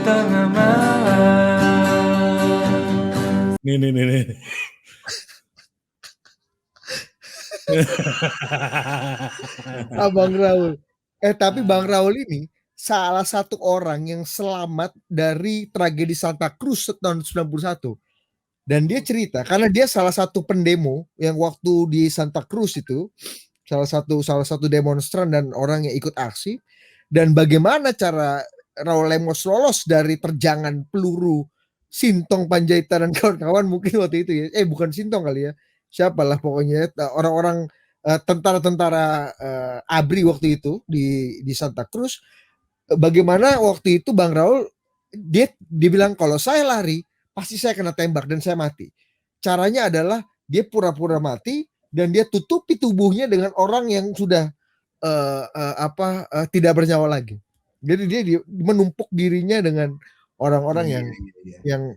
tengah malam. Nih. Bang Raul. Tapi Bang Raul ini salah satu orang yang selamat dari tragedi Santa Cruz tahun 91. Dan dia cerita karena dia salah satu pendemo yang waktu di Santa Cruz itu salah satu demonstran dan orang yang ikut aksi, dan bagaimana cara Raul Lemos lolos dari terjangan peluru Sintong Panjaitan dan kawan-kawan mungkin waktu itu ya. Bukan Sintong kali ya. Siapalah pokoknya orang-orang tentara-tentara ABRI waktu itu di Santa Cruz. Bagaimana waktu itu Bang Raul dia bilang kalau saya lari pasti saya kena tembak dan saya mati. Caranya adalah dia pura-pura mati dan dia tutupi tubuhnya dengan orang yang sudah tidak bernyawa lagi. Jadi dia menumpuk dirinya dengan orang-orang yang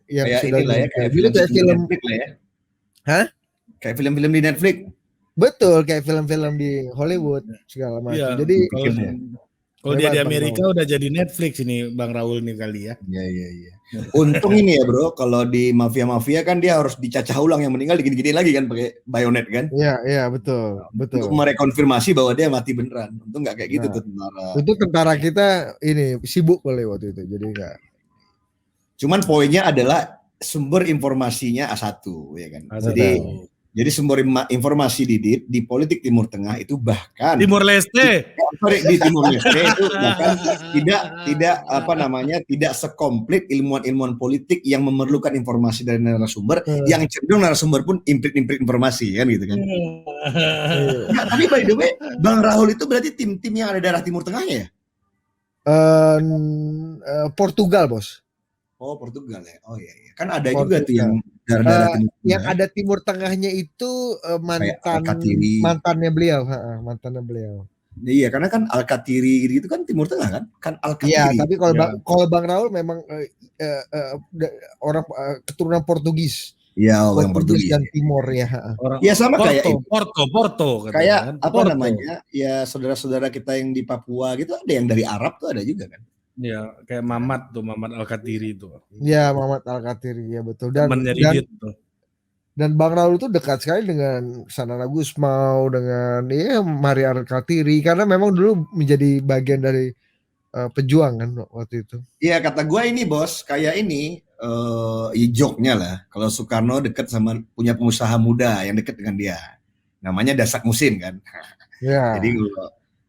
kayak sudah inilah ya, kayak film Netflix lah ya. Hah? Kayak film-film di Netflix. Betul, kayak film-film di Hollywood segala macam. Iya, Jadi kalau dia di Amerika udah jadi Netflix ini Bang Raul nih kali ya. Iya. Untung ini ya bro, kalau di mafia kan dia harus dicacah ulang, yang meninggal digini-gini lagi kan pakai bayonet kan. Iya betul. Untuk merekonfirmasi bahwa dia mati beneran. Untung nggak kayak gitu tuh tentara. Itu tentara kita ini sibuk kali waktu itu, jadi nggak. Cuman poinnya adalah sumber informasinya A1 ya kan. Jadi sumber informasi di politik Timur Tengah itu bahkan Timur Leste. Di Timur Leste itu bahkan tidak sekomplit ilmuwan politik yang memerlukan informasi dari narasumber, yang cenderung narasumber pun implit informasi kan gitu kan. Nah, tapi by the way, Bang Rahul itu berarti tim-tim yang ada daerah Timur Tengahnya ya? Portugal, Bos. Oh, Portugal ya. Oh iya. Kan ada juga tuh yang daerah-daerah Timur Tengah. Yang ada Timur Tengahnya itu mantannya beliau. Iya, karena kan Alkatiri gitu kan Timur Tengah kan? Kan Alkatiri. Iya, tapi kalau Bang Raul memang orang keturunan Portugis. Iya, orang Portugis dan Timor ya. Ya sama kayak Porto. Kayak apa namanya? Ya saudara-saudara kita yang di Papua gitu ada yang dari Arab tuh ada juga kan? Ya, kayak Mamat Alkatiri itu. Ya, Mamat Alkatiri ya betul. Dan Bang Raul itu dekat sekali dengan Sanana Gusmao, dengan Maria Alkatiri, karena memang dulu menjadi bagian dari pejuang kan waktu itu. Iya, kata gue ini bos, kayak ini joknya lah. Kalau Soekarno dekat sama punya pengusaha muda yang dekat dengan dia, namanya Dasak Musim kan. Ya. Jadi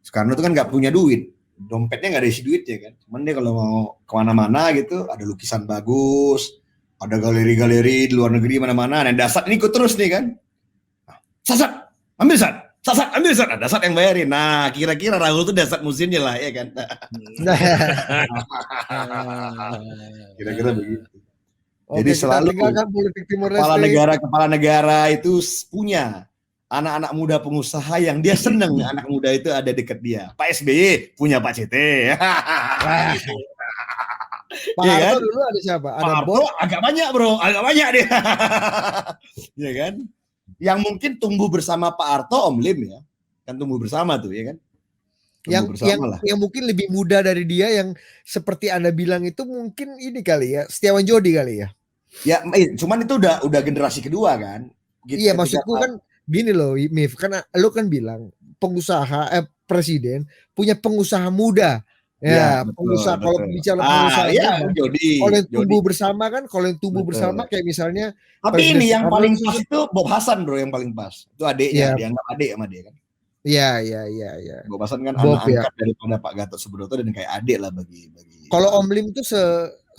Soekarno itu kan nggak punya duit. Dompetnya nggak ada isi duit ya kan, cuman dia kalau mau kemana-mana gitu ada lukisan bagus, ada galeri-galeri di luar negeri mana-mana. Nah Dasat ini ikut terus nih kan, Sasat ambil Sat, nah, Dasat yang bayarin. Nah kira-kira Rahul tuh Dasat Musimnya lah ya kan. Kira-kira begitu. Jadi selalu kepala negara itu punya anak-anak muda pengusaha yang dia seneng anak muda itu ada dekat dia. Pak SBY punya Pak CT. Pak Harto dulu ada siapa? Pak Harto agak banyak dia. Ya kan? Yang mungkin tumbuh bersama Pak Harto Om Lim ya. Kan tumbuh bersama tuh ya kan. Yang mungkin lebih muda dari dia yang seperti Anda bilang itu mungkin ini kali ya, Setiawan Jodi kali ya. Ya, cuman itu udah generasi kedua kan. Gitu, iya, maksudku kan gini loh, Mif, karena lo kan bilang presiden punya pengusaha muda. Ya, pengusaha betul. Kalau bicara pengusaha kalau yang tumbuh bersama kan, bersama kayak misalnya. Tapi ini yang paling pas itu Bob Hasan bro, yang paling pas. Itu adiknya, dianggap adik sama dia kan. Iya. Bob Hasan kan anak angkat daripada Pak Gatot Subroto dan kayak adik lah bagi. Kalau Om Lim itu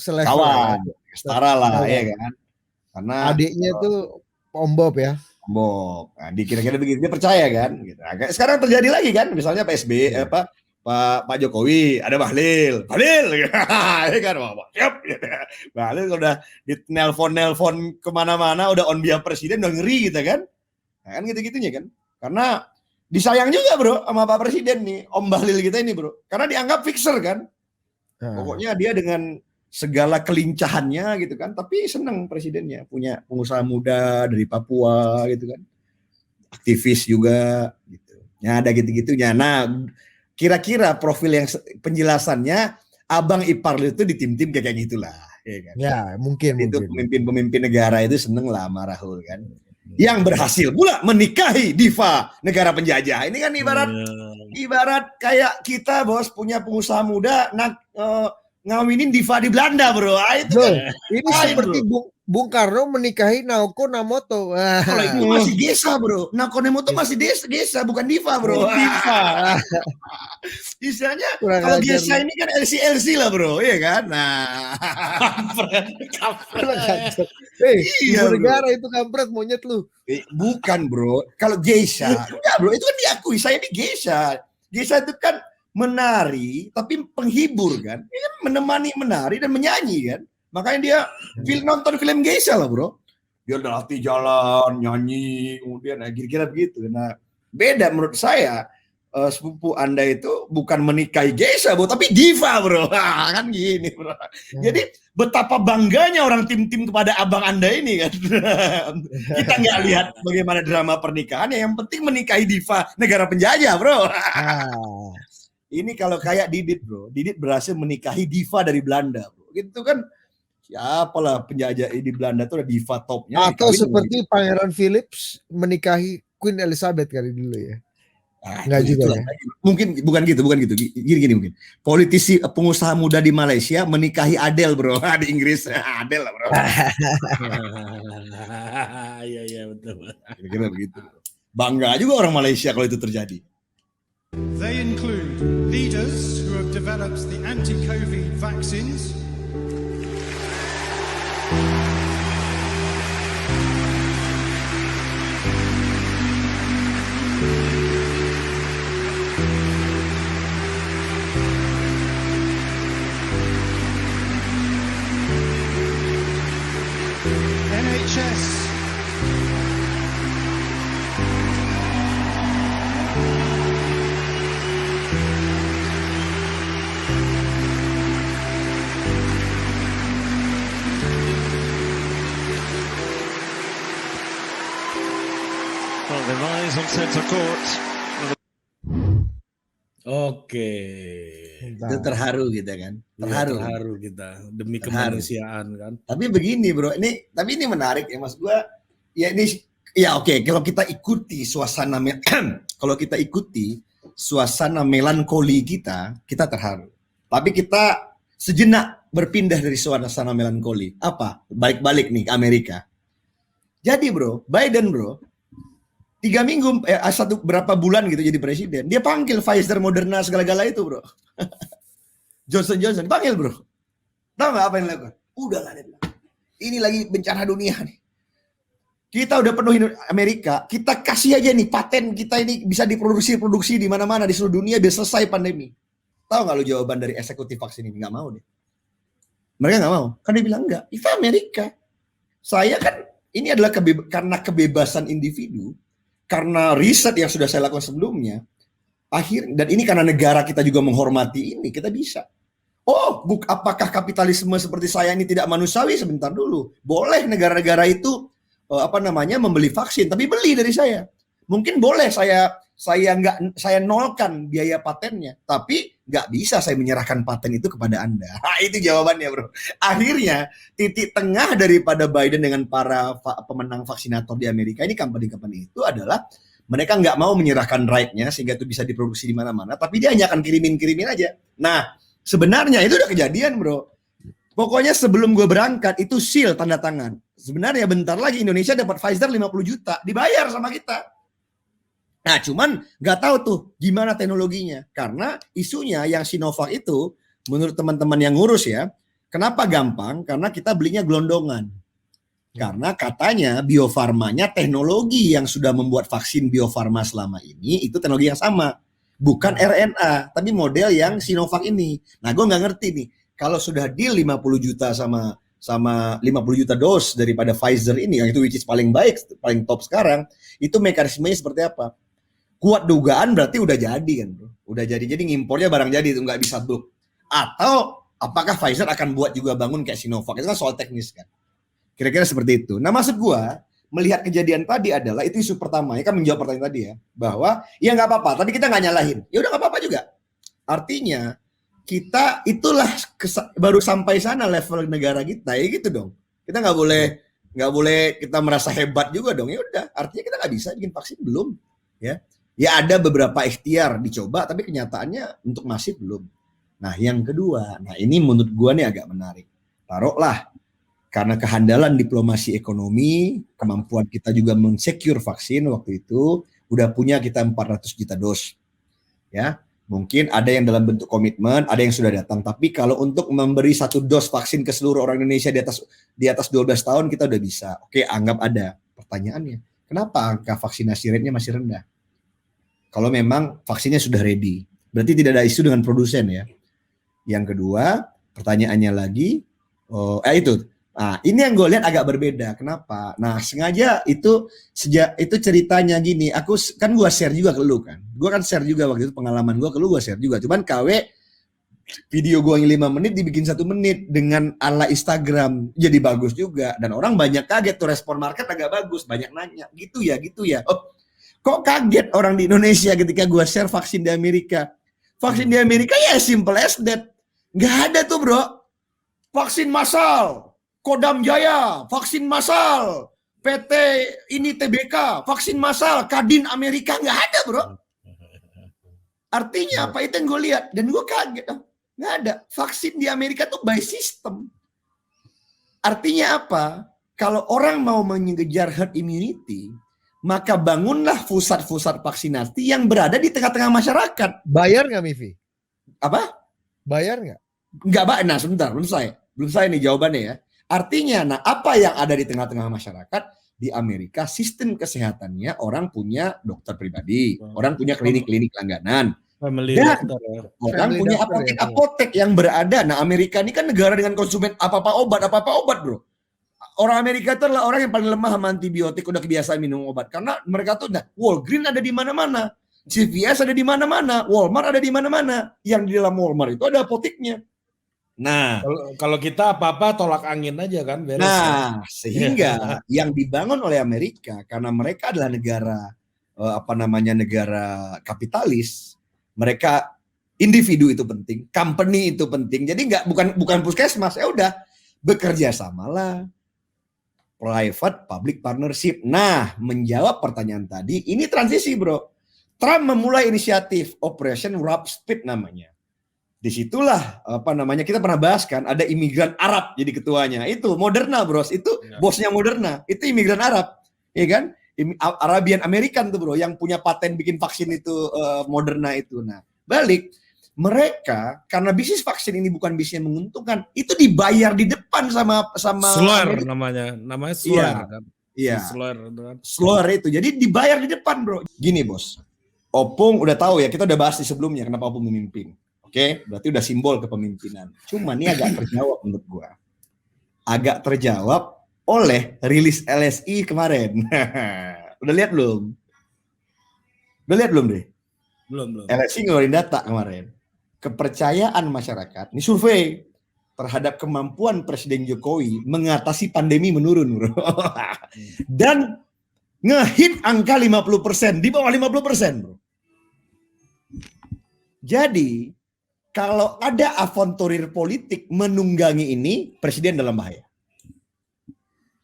selevel. Kawan, setara lah ya kan. Karena adiknya tuh Om Bob ya. Bob, nah, kira-kira begitu dia percaya kan. Gitu. Sekarang terjadi lagi kan, misalnya Pak SBY, Pak Jokowi, ada Bahlil, ya kan, siap. Bahlil udah di nelpon kemana-mana, udah on behalf presiden, udah ngeri gitu kan. Nah, kan gitu-gitunya kan. Karena disayang juga bro sama Pak Presiden nih, Om Bahlil kita ini bro. Karena dianggap fixer kan. Pokoknya dia dengan segala kelincahannya gitu kan, tapi seneng presidennya punya pengusaha muda dari Papua gitu kan, aktivis juga gitu. Ya ada gitu-gitunya. Nah, kira-kira profil yang penjelasannya abang ipar lu itu di tim-tim kayak gitulah, ya kan? Ya, mungkin. Itu pemimpin-pemimpin negara itu seneng lah sama Rahul kan. Yang berhasil pula menikahi diva negara penjajah. Ini kan ibarat kayak kita bos punya pengusaha muda ngawinin diva di Belanda bro. Itu kan, ini seperti Bung Karno menikahi Naoko Namoto. Kalau itu masih Gesa bro. Naoko Namoto masih Gesa bukan diva bro. Diva. Istilahnya kalau Gesa ini kan LC lah bro, iya kan? Nah, iya negara itu kampret monyet lu. Bukan bro, kalau Geisha, enggak bro, itu kan diakui saya ini Geisha. Geisha itu kan menari, tapi penghibur kan, dia kan menemani menari dan menyanyi kan. Makanya dia nonton film Geisha lah bro. Dia udah latih jalan, nyanyi, kemudian kira-kira begitu. Nah, beda menurut saya. Sepupu Anda itu bukan menikahi Geisha bro, tapi diva bro. Kan gini bro. Jadi betapa bangganya orang tim-tim kepada abang Anda ini kan. Kita nggak lihat bagaimana drama pernikahannya, yang penting menikahi diva negara penjajah bro. Ini kalau kayak Didit bro, Didit berhasil menikahi diva dari Belanda bro. Gitu kan, siapalah penjajah di Belanda itu ada diva topnya. Atau seperti Pangeran Philips menikahi Queen Elizabeth kali dulu ya. Enggak juga ya. Mungkin bukan gitu. Gini mungkin. Politisi pengusaha muda di Malaysia menikahi Adele bro, di Inggris. Adele lah bro. Iya betul. Kira-kira begitu. Bangga juga orang Malaysia kalau itu terjadi. They include leaders who have developed the anti-COVID vaccines. NHS. Well, the rise on centre court. Oke. Itu terharu kita kan. Terharu kita demi kemanusiaan kan. Tapi begini bro, ini menarik ya mas gua. Ya ini ya oke, kalau kita ikuti suasana melankoli kita terharu. Tapi kita sejenak berpindah dari suasana melankoli. Apa? Balik-balik nih ke Amerika. Jadi bro, Biden bro 3 minggu, berapa bulan gitu jadi presiden. Dia panggil Pfizer, Moderna, segala-gala itu bro. Johnson panggil bro. Tahu nggak apa yang dilakukan? Udahlah dia bilang. Ini lagi bencana dunia nih. Kita udah penuhin Amerika. Kita kasih aja nih paten kita ini bisa diproduksi di mana-mana di seluruh dunia biar selesai pandemi. Tahu nggak lu jawaban dari eksekutif vaksin ini? Nggak mau deh. Mereka nggak mau. Kan dia bilang enggak. Itu Amerika. Saya kan ini adalah karena kebebasan individu. Karena riset yang sudah saya lakukan sebelumnya, dan ini karena negara kita juga menghormati ini, kita bisa. Apakah kapitalisme seperti saya ini tidak manusiawi? Sebentar dulu. Boleh negara-negara itu membeli vaksin, tapi beli dari saya. Mungkin boleh saya nolkan biaya patennya, tapi nggak bisa saya menyerahkan paten itu kepada Anda. Itu jawabannya bro. Akhirnya titik tengah daripada Biden dengan para pemenang vaksinator di Amerika ini, company-company itu adalah mereka nggak mau menyerahkan right-nya sehingga itu bisa diproduksi di mana-mana, tapi dia hanya akan kirimin aja. Nah sebenarnya itu udah kejadian bro. Pokoknya sebelum gue berangkat itu seal tanda tangan. Sebenarnya bentar lagi Indonesia dapat Pfizer 50 juta dibayar sama kita. Nah cuman nggak tahu tuh gimana teknologinya. Karena isunya yang Sinovac itu menurut teman-teman yang ngurus ya, kenapa gampang? Karena kita belinya gelondongan. Karena katanya Bio Farmanya teknologi yang sudah membuat vaksin Bio Farma selama ini itu teknologi yang sama. Bukan RNA, tapi model yang Sinovac ini. Nah gue nggak ngerti nih, kalau sudah deal 50 juta sama 50 juta dos daripada Pfizer ini, yang itu which is paling baik, paling top sekarang, itu mekanismenya seperti apa? Kuat dugaan berarti udah jadi kan bro. Udah jadi ngimpornya barang jadi itu nggak bisa bulk. Atau apakah Pfizer akan buat juga bangun kayak Sinovac? Itu kan soal teknis kan. Kira-kira seperti itu. Nah maksud gua melihat kejadian tadi adalah itu isu pertama ya kan, menjawab pertanyaan tadi ya, bahwa ya nggak apa-apa tapi kita nggak nyalahin. Ya udah nggak apa-apa juga. Artinya kita itulah baru sampai sana level negara kita, ya gitu dong. Kita nggak boleh kita merasa hebat juga dong. Ya udah, artinya kita nggak bisa bikin vaksin belum, ya. Ya ada beberapa ikhtiar dicoba, tapi kenyataannya untuk masif belum. Nah yang kedua, nah ini menurut gua nih agak menarik. Taruhlah karena kehandalan diplomasi ekonomi, kemampuan kita juga mensecure vaksin waktu itu, udah punya kita 400 juta dos, ya. Mungkin ada yang dalam bentuk komitmen, ada yang sudah datang. Tapi kalau untuk memberi 1 dos vaksin ke seluruh orang Indonesia di atas 12 tahun kita udah bisa. Oke, anggap ada. Pertanyaannya, kenapa angka vaksinasi rate-nya masih rendah? Kalau memang vaksinnya sudah ready, berarti tidak ada isu dengan produsen ya. Yang kedua, pertanyaannya lagi, itu. Nah, ini yang gue lihat agak berbeda. Kenapa? Nah, sengaja itu ceritanya gini. Aku kan gue share juga ke lu kan. Gue kan share juga waktu itu pengalaman gue ke lu, gue share juga. Cuman KW video gue yang 5 menit dibikin 1 menit dengan ala Instagram jadi bagus juga. Dan orang banyak kaget tuh, respon market agak bagus, banyak nanya. Gitu ya. Oh, kok kaget orang di Indonesia ketika gue share vaksin di Amerika? Vaksin di Amerika ya simple as that. Nggak ada tuh bro. Vaksin massal. Kodam Jaya, vaksin massal, PT ini TBK, vaksin massal, Kadin Amerika, nggak ada bro. Artinya apa? Itu yang gue lihat dan gue kaget, nggak ada. Vaksin di Amerika tuh by system. Artinya apa? Kalau orang mau mengejar herd immunity, maka bangunlah pusat-pusat vaksinasi yang berada di tengah-tengah masyarakat. Bayar nggak Mivi? Apa? Bayar nggak? Nggak, nah sebentar, belum saya nih jawabannya ya. Artinya, nah apa yang ada di tengah-tengah masyarakat di Amerika, sistem kesehatannya orang punya dokter pribadi, orang punya klinik-klinik langganan, dan orang punya apotek-apotek yang berada. Nah Amerika ini kan negara dengan konsumen apa-apa obat bro. Orang Amerika itu adalah orang yang paling lemah sama antibiotik, udah kebiasaan minum obat. Karena mereka tuh, Walgreens ada di mana-mana, CVS ada di mana-mana, Walmart ada di mana-mana. Yang di dalam Walmart itu ada apoteknya. Nah, kalau kita apa-apa tolak angin aja kan beres. Nah, sehingga yang dibangun oleh Amerika karena mereka adalah negara negara kapitalis, mereka individu itu penting, company itu penting. Jadi bukan puskesmas, ya udah bekerja samalah private public partnership. Nah, menjawab pertanyaan tadi, ini transisi, bro. Trump memulai inisiatif Operation Warp Speed namanya. Disitulah kita pernah bahas kan, ada imigran Arab jadi ketuanya. Itu Moderna bros, itu bosnya Moderna, itu imigran Arab, ya kan? Arabian American tuh bro, yang punya paten bikin vaksin itu Moderna itu. Nah balik, mereka karena bisnis vaksin ini bukan bisnis yang menguntungkan, itu dibayar di depan sama Slower namanya Slower kan? Iya. Slower itu, jadi dibayar di depan bro. Gini bos, Opung udah tahu ya, kita udah bahas di sebelumnya kenapa Opung memimpin. Oke, berarti udah simbol kepemimpinan. Cuma ini agak terjawab menurut gua. Agak terjawab oleh rilis LSI kemarin. Udah lihat belum? Udah lihat belum deh? Belum. LSI ngeluarin data kemarin. Kepercayaan masyarakat, ini survei terhadap kemampuan Presiden Jokowi mengatasi pandemi menurun, bro. Dan ngehit angka 50%, di bawah 50%, bro. Jadi kalau ada avanturir politik menunggangi ini, presiden dalam bahaya.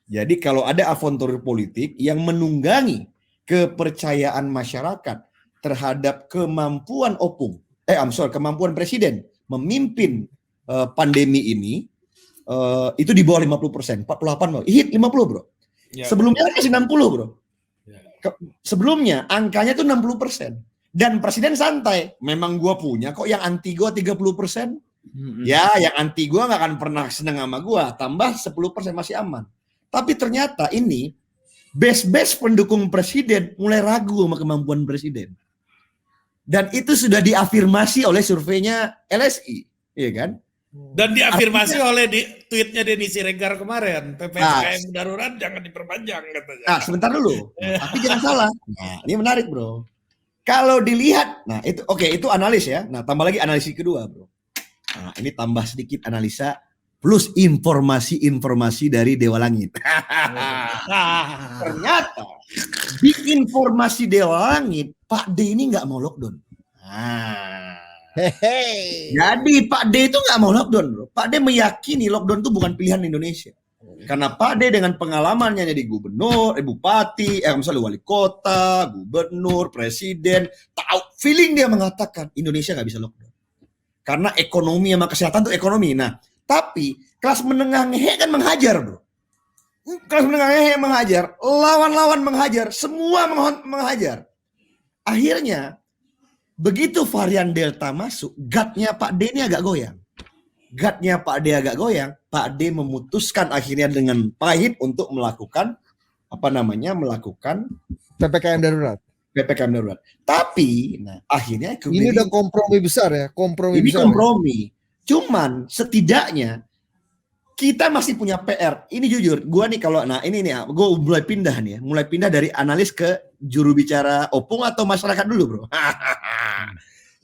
Jadi kalau ada avanturir politik yang menunggangi kepercayaan masyarakat terhadap kemampuan kemampuan presiden memimpin pandemi ini, itu di bawah 50%, 48 bro. Hit 50 bro. Ya, sebelumnya masih 60 bro. Ya. Sebelumnya angkanya tuh 60%. Dan presiden santai, memang gue punya kok yang anti gue 30%. Ya, yang anti gue gak akan pernah seneng sama gue, tambah 10% masih aman. Tapi ternyata ini base pendukung presiden mulai ragu sama kemampuan presiden. Dan itu sudah diafirmasi oleh surveinya LSI, iya kan? Dan diafirmasi oleh tweetnya Denny Siregar kemarin, PPKM darurat jangan diperpanjang katanya. Nah, sebentar dulu. Tapi jangan salah. Nah, ini menarik, bro. Kalau dilihat, nah itu itu analis ya. Nah, tambah lagi analisis kedua, bro. Nah, ini tambah sedikit analisa plus informasi dari Dewa Langit. Ternyata di informasi Dewa Langit, Pak D ini nggak mau lockdown. Hehe. Jadi Pak D itu nggak mau lockdown, bro. Pak D meyakini lockdown itu bukan pilihan Indonesia. Karena Pak D dengan pengalamannya jadi gubernur, bupati, misalnya wali kota, gubernur, presiden, tahu feeling dia mengatakan Indonesia nggak bisa lockdown. Karena ekonomi sama kesehatan itu ekonomi. Nah, tapi kelas menengah ngehe kan menghajar, bro. Kelas menengah ngehe menghajar, lawan-lawan menghajar, semua menghajar. Akhirnya begitu varian Delta masuk, gut-nya Pak D ini agak goyang. Gut-nya Pak D agak goyang, Pak D memutuskan akhirnya dengan pahit untuk melakukan melakukan PPKM darurat. PPKM darurat. Tapi, nah akhirnya Ini udah kompromi besar ya, kompromi ini besar. kompromi. Cuman setidaknya kita masih punya PR. Ini jujur, gua nih kalau gue mulai pindah dari analis ke juru bicara Opung atau masyarakat dulu, bro.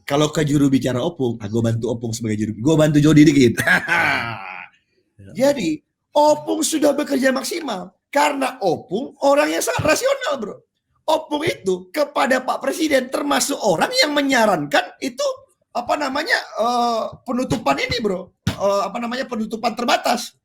Kalau ke juru bicara Opung, gue bantu Opung sebagai juru. Gue bantu Jody dikit. Jadi Opung sudah bekerja maksimal karena Opung orang yang sangat rasional, bro. Opung itu kepada Pak Presiden termasuk orang yang menyarankan itu penutupan ini, bro. Penutupan terbatas.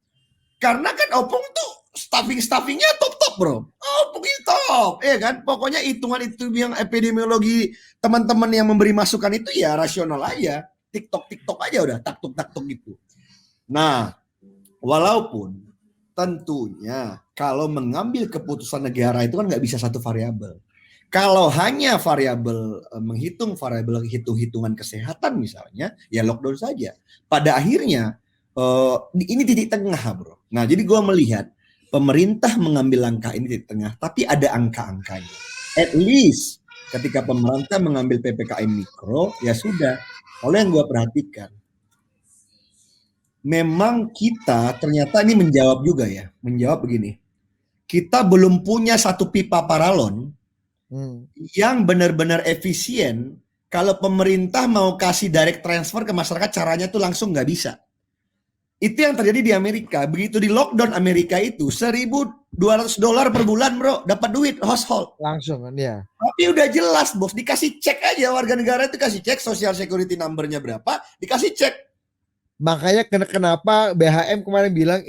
Karena kan Opung tuh staffingnya top, bro. Opung itu top, ya kan? Pokoknya hitungan itu yang epidemiologi teman-teman yang memberi masukan itu ya rasional aja. TikTok aja udah taktuk gitu. Nah, walaupun tentunya kalau mengambil keputusan negara itu kan nggak bisa satu variabel. Kalau hanya variabel menghitung variabel hitung-hitungan kesehatan misalnya, ya lockdown saja. Pada akhirnya ini titik tengah, bro. Nah, jadi gue melihat pemerintah mengambil langkah ini titik tengah, tapi ada angka-angkanya. At least ketika pemerintah mengambil PPKM mikro, ya sudah. Kalau yang gue perhatikan, memang kita ternyata ini menjawab begini. Kita belum punya satu pipa paralon yang benar-benar efisien. Kalau pemerintah mau kasih direct transfer ke masyarakat, caranya tuh langsung nggak bisa. Itu yang terjadi di Amerika. Begitu di lockdown Amerika itu $1.200 per bulan, bro, dapat duit household. Langsung kan ya. Tapi udah jelas, bos, dikasih cek aja, warga negara itu kasih cek social security number-nya berapa, dikasih cek. Makanya kenapa BHM kemarin bilang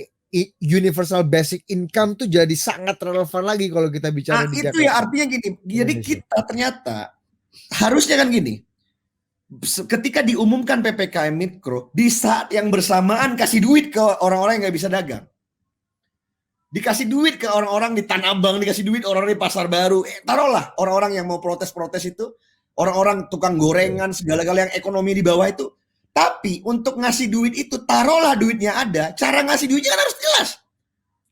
universal basic income tuh jadi sangat relevan lagi kalau kita bicara di Jakarta. Itu ya artinya gini. Jadi kita ternyata harusnya kan gini. Ketika diumumkan PPKM mikro, di saat yang bersamaan kasih duit ke orang-orang yang nggak bisa dagang. Dikasih duit ke orang-orang di Tanah Abang, dikasih duit orang-orang di Pasar Baru. Taruhlah orang-orang yang mau protes-protes itu, orang-orang tukang gorengan, segala-gala yang ekonomi di bawah itu. Tapi untuk ngasih duit itu, taruhlah duitnya ada, cara ngasih duitnya kan harus jelas.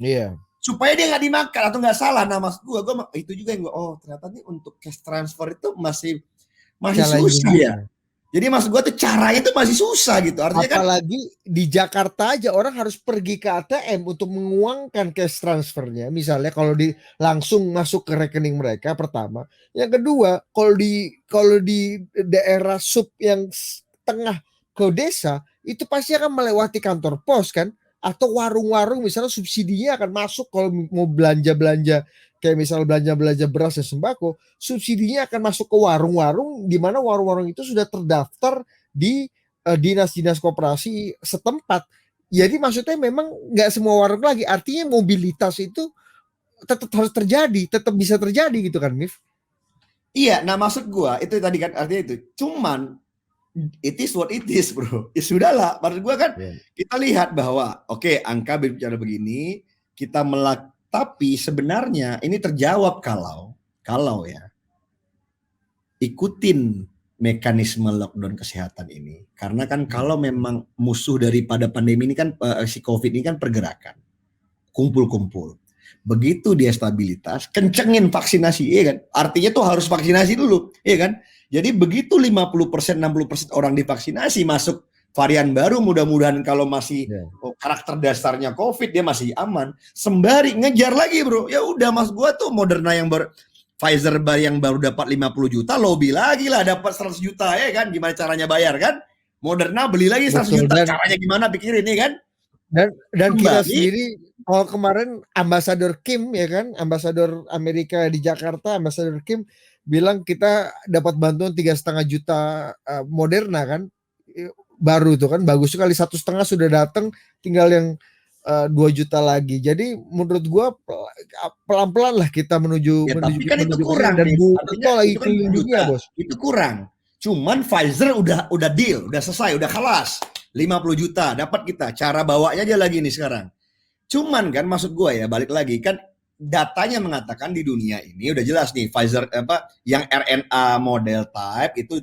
Iya. Supaya dia nggak dimakan atau nggak salah. Nah, mas gue itu juga yang ternyata nih untuk cash transfer itu masih susah ya. Jadi mas gue tuh caranya tuh masih susah gitu. Artinya apalagi di Jakarta aja orang harus pergi ke ATM untuk menguangkan cash transfernya. Misalnya kalau langsung masuk ke rekening mereka pertama. Yang kedua, kalau di daerah sub yang tengah ke desa itu pasti akan melewati kantor pos kan, atau warung-warung misalnya subsidinya akan masuk kalau mau belanja kayak misalnya belanja beras dan sembako, subsidinya akan masuk ke warung-warung di mana warung-warung itu sudah terdaftar di dinas-dinas koperasi setempat. Jadi maksudnya memang nggak semua warung lagi, artinya mobilitas itu tetap harus terjadi, tetap bisa terjadi gitu kan, Mif? Iya, nah maksud gua itu tadi kan artinya itu. Cuman it is what it is, bro. Ya sudahlah, maksud gua kan kita lihat bahwa oke, angka bicara begini, kita tapi sebenarnya ini terjawab kalau ya ikutin mekanisme lockdown kesehatan ini. Karena kan kalau memang musuh daripada pandemi ini kan si COVID ini kan pergerakan. Kumpul-kumpul. Begitu dia stabilitas, kencengin vaksinasi, ya kan? Artinya tuh harus vaksinasi dulu, ya kan? Jadi begitu 50%, 60% orang divaksinasi masuk varian baru, mudah-mudahan kalau masih karakter dasarnya COVID dia masih aman. Sembari ngejar lagi, bro. Ya udah mas gua tuh Moderna yang Pfizer yang baru dapat 50 juta, lobby lagi lah dapat 100 juta ya kan? Gimana caranya bayar kan? Moderna beli lagi 100 juta, caranya gimana pikirin nih kan? Dan kita sendiri, kalau kemarin Ambasador Kim ya kan, Ambasador Amerika di Jakarta, Ambasador Kim bilang kita dapat bantuan 3,5 juta Moderna kan. baru tuh kan bagus sekali, 1,5 sudah datang, tinggal yang 2 juta lagi. Jadi menurut gua pelan-pelan lah kita menuju Ya, tapi kan itu menuju kurang dan nih. Bu Artinya Retno lagi itu kan keliling 2 dunia, juta. Bos. Itu kurang. Cuman Pfizer udah deal, udah selesai, udah kelas. 50 juta dapat kita. Cara bawanya aja lagi nih sekarang. Cuman kan maksud gua ya, balik lagi kan datanya mengatakan di dunia ini udah jelas nih Pfizer yang RNA model type itu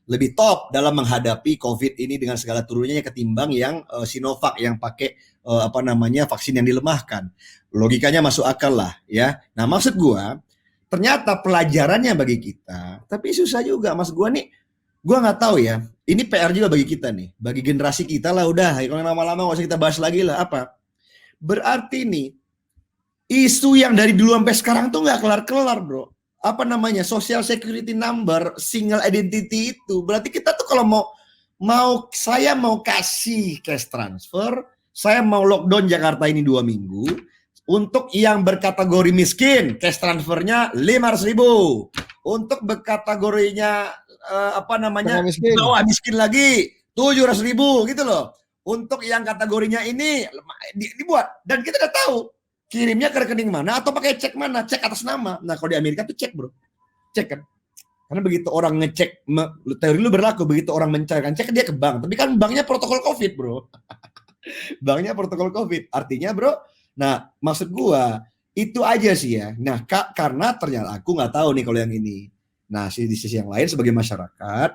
lebih top dalam menghadapi COVID ini dengan segala turunnya ketimbang yang Sinovac yang pakai vaksin yang dilemahkan. Logikanya masuk akal lah ya. Nah, maksud gua ternyata pelajarannya bagi kita, tapi susah juga mas gua nih. Gua nggak tahu ya. Ini PR juga bagi kita nih, bagi generasi kita lah udah. Kalau lama-lama nggak usah kita bahas lagi lah apa. Berarti nih isu yang dari dulu sampai sekarang tuh nggak kelar-kelar bro. Social security number, single identity itu. Berarti kita tuh kalau saya mau kasih cash transfer, saya mau lockdown Jakarta ini 2 minggu. Untuk yang berkategori miskin, cash transfernya 500.000. Untuk berkategorinya bawah miskin lagi 700.000 gitu loh. Untuk yang kategorinya ini dibuat dan kita udah tahu kirimnya ke rekening mana atau pakai cek mana, cek atas nama. Nah kalau di Amerika tuh cek bro, cek kan. Karena begitu orang ngecek, teori lu berlaku begitu orang mencairkan cek dia ke bank. Tapi kan banknya protokol COVID bro, banknya protokol COVID. Artinya bro, nah maksud gua itu aja sih ya. Nah karena ternyata aku nggak tahu nih kalau yang ini. Nah di sisi yang lain sebagai masyarakat,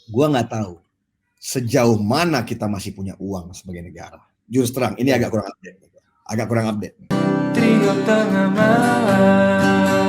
gua nggak tahu sejauh mana kita masih punya uang sebagai negara. Justru terang, ini agak kurang update. Trio tengah malam